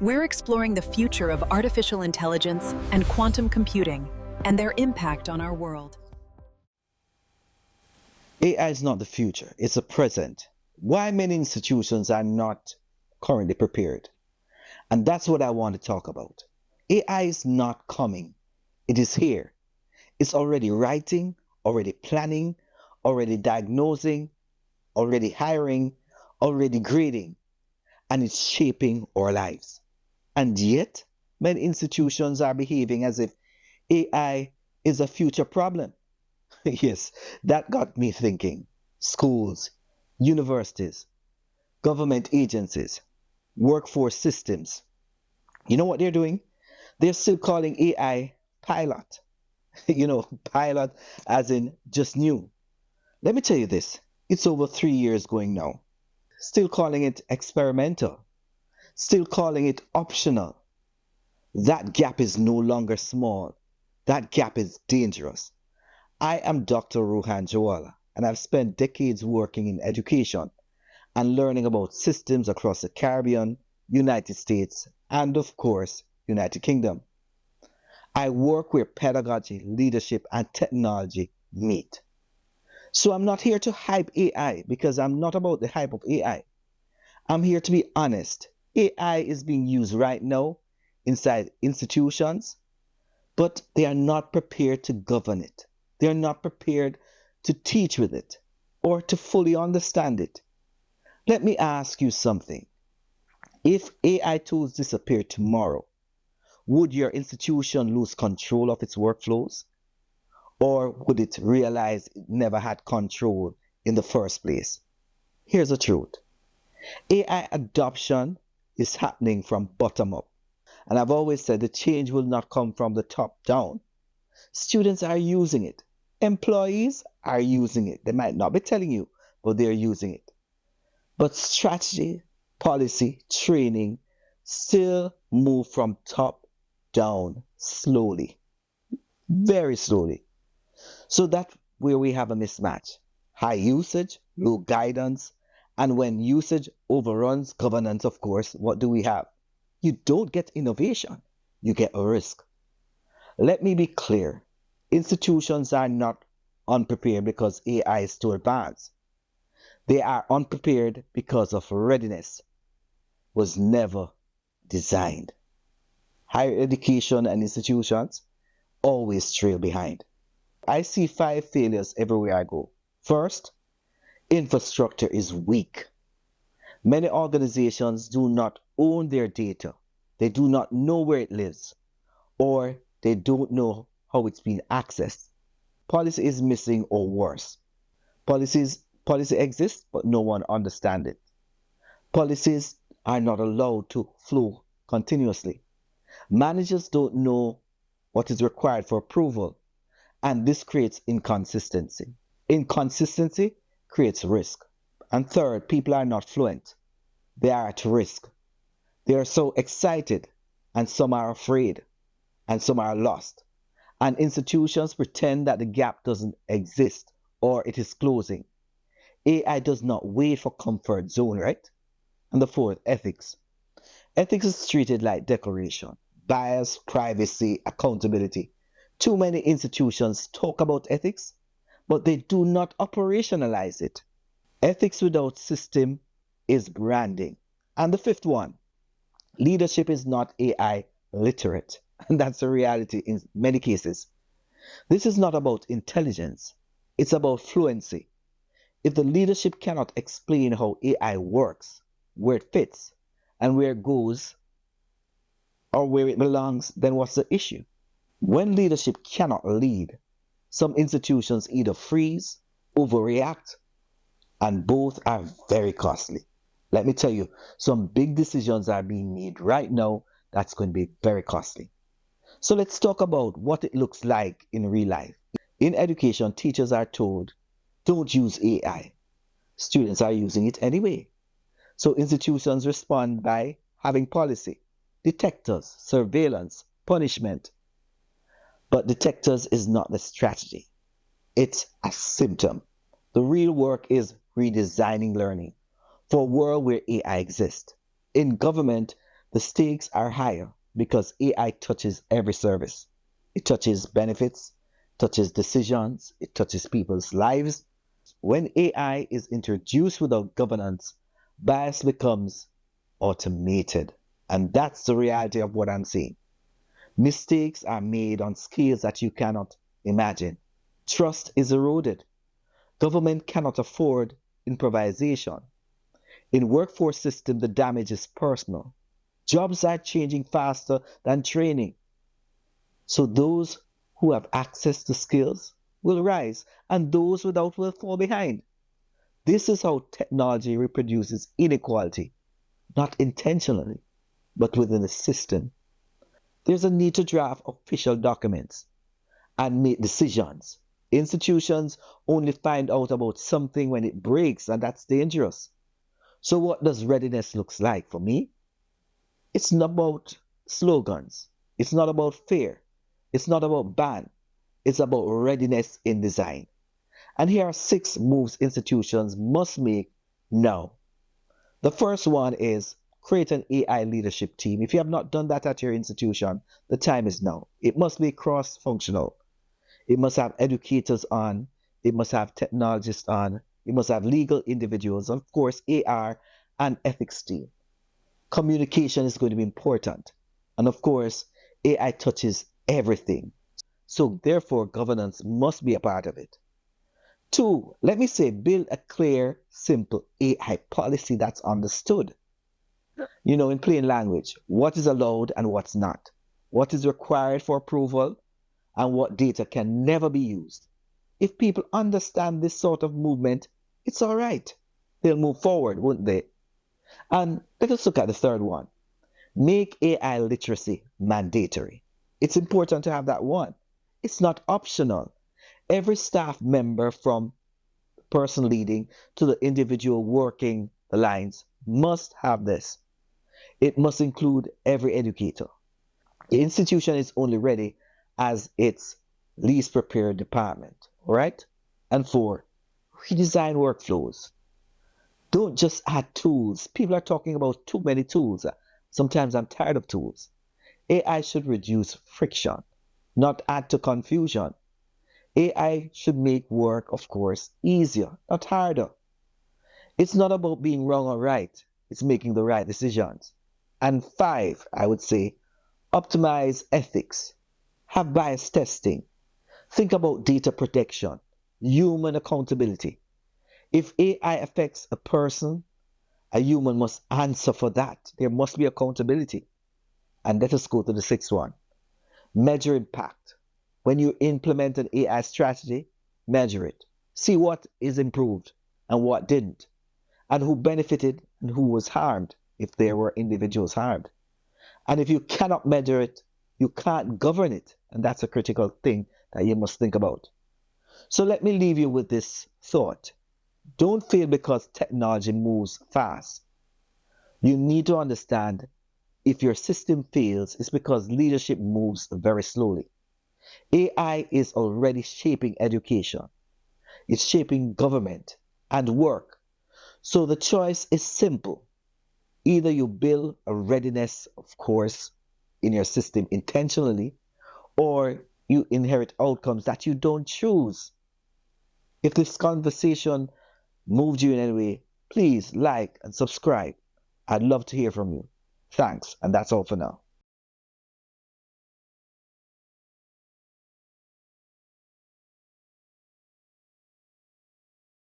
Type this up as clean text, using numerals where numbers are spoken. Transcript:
We're exploring the future of artificial intelligence and quantum computing and their impact on our world. AI is not the future, it's the present. Why many institutions are not currently prepared. And that's what I want to talk about. AI is not coming, it is here. It's already writing, already planning, already diagnosing, already hiring, already grading, and it's shaping our lives. And yet, many institutions are behaving as if AI is a future problem. Yes, that got me thinking. Schools, universities, government agencies, workforce systems. You know what they're doing? They're still calling AI pilot. Pilot as in just new. Let me tell you this. It's over 3 years going now. Still calling it experimental. Still calling it optional. That gap is no longer small. That gap is dangerous. I am Dr. Rohan Jowallah, and I've spent decades working in education and learning about systems across the Caribbean, United States, and of course, United Kingdom. I work where pedagogy, leadership, and technology meet. So I'm not here to hype AI because I'm not about the hype of AI. I'm here to be honest. AI is being used right now inside institutions, but they are not prepared to govern it. They are not prepared to teach with it or to fully understand it. Let me ask you something. If AI tools disappear tomorrow, would your institution lose control of its workflows? Or would it realize it never had control in the first place? Here's the truth. AI adoption is happening from bottom up. And I've always said the change will not come from the top down. Students are using it. Employees are using it. They might not be telling you, but they're using it. But strategy, policy, training still move from top down slowly, very slowly. So that's where we have a mismatch. High usage, low guidance, and when usage overruns governance, of course, what do we have? You don't get innovation, you get a risk. Let me be clear. Institutions are not unprepared because AI is too advanced. They are unprepared because of readiness was never designed. Higher education and institutions always trail behind. I see 5 failures everywhere I go. First, infrastructure is weak. Many organizations do not own their data. They do not know where it lives, or they don't know how it's being accessed. Policy is missing, or worse. Policy exists, but no one understands it. Policies are not allowed to flow continuously. Managers don't know what is required for approval, and this creates inconsistency. Inconsistency creates risk. And third, people are not fluent. They are at risk. They are so excited, and some are afraid, and some are lost. And institutions pretend that the gap doesn't exist or it is closing. AI does not wait for comfort zone, right? And the fourth, ethics. Ethics is treated like decoration, bias, privacy, accountability. Too many institutions talk about ethics, but they do not operationalize it. Ethics without system is branding. And the fifth one, leadership is not AI literate. And that's a reality in many cases. This is not about intelligence. It's about fluency. If the leadership cannot explain how AI works, where it fits, and where it goes, or where it belongs, then what's the issue? When leadership cannot lead, some institutions either freeze, overreact, and both are very costly. Let me tell you, some big decisions are being made right now that's going to be very costly. So let's talk about what it looks like in real life. In education, teachers are told, don't use AI. Students are using it anyway. So institutions respond by having policy, detectors, surveillance, punishment. But detectors is not the strategy. It's a symptom. The real work is redesigning learning for a world where AI exists. In government, the stakes are higher because AI touches every service. It touches benefits, touches decisions, it touches people's lives. When AI is introduced without governance, bias becomes automated. And that's the reality of what I'm seeing. Mistakes are made on scales that you cannot imagine. Trust is eroded. Government cannot afford improvisation. In workforce system, the damage is personal. Jobs are changing faster than training. So those who have access to skills will rise, and those without will fall behind. This is how technology reproduces inequality, not intentionally, but within the system. There's a need to draft official documents and make decisions. Institutions only find out about something when it breaks, and that's dangerous. So, what does readiness look like for me? It's not about slogans. It's not about fear. It's not about ban. It's about readiness in design. And here are 6 moves institutions must make now. The first one is create an AI leadership team. If you have not done that at your institution, the time is now. It must be cross functional. It must have educators on, it must have technologists on, it must have legal individuals, of course, AR and ethics team. Communication is going to be important. And of course, AI touches everything. So therefore, governance must be a part of it. 2, let me say, build a clear, simple AI policy that's understood. In plain language, what is allowed and what's not, what is required for approval, and what data can never be used. If people understand this sort of movement, it's all right. They'll move forward, won't they? And let us look at the third one. Make AI literacy mandatory. It's important to have that one. It's not optional. Every staff member, from the person leading to the individual working the lines, must have this. It must include every educator. The institution is only ready as its least prepared department. All right? And 4, redesign workflows. Don't just add tools. People are talking about too many tools. Sometimes I'm tired of tools. AI should reduce friction, not add to confusion. AI should make work, of course, easier, not harder. It's not about being wrong or right. It's making the right decisions. And 5, I would say, optimize ethics. Have bias testing. Think about data protection, human accountability. If AI affects a person, a human must answer for that. There must be accountability. And let us go to the 6th one. Measure impact. When you implement an AI strategy, measure it. See what is improved and what didn't, and who benefited and who was harmed, if there were individuals harmed. And if you cannot measure it, you can't govern it. And that's a critical thing that you must think about. So let me leave you with this thought. Don't fail because technology moves fast. You need to understand, if your system fails, it's because leadership moves very slowly. AI is already shaping education. It's shaping government and work. So the choice is simple. Either you build a readiness, of course, in your system intentionally, or you inherit outcomes that you don't choose. If this conversation moved you in any way, please like and subscribe. I'd love to hear from you. Thanks, and that's all for now.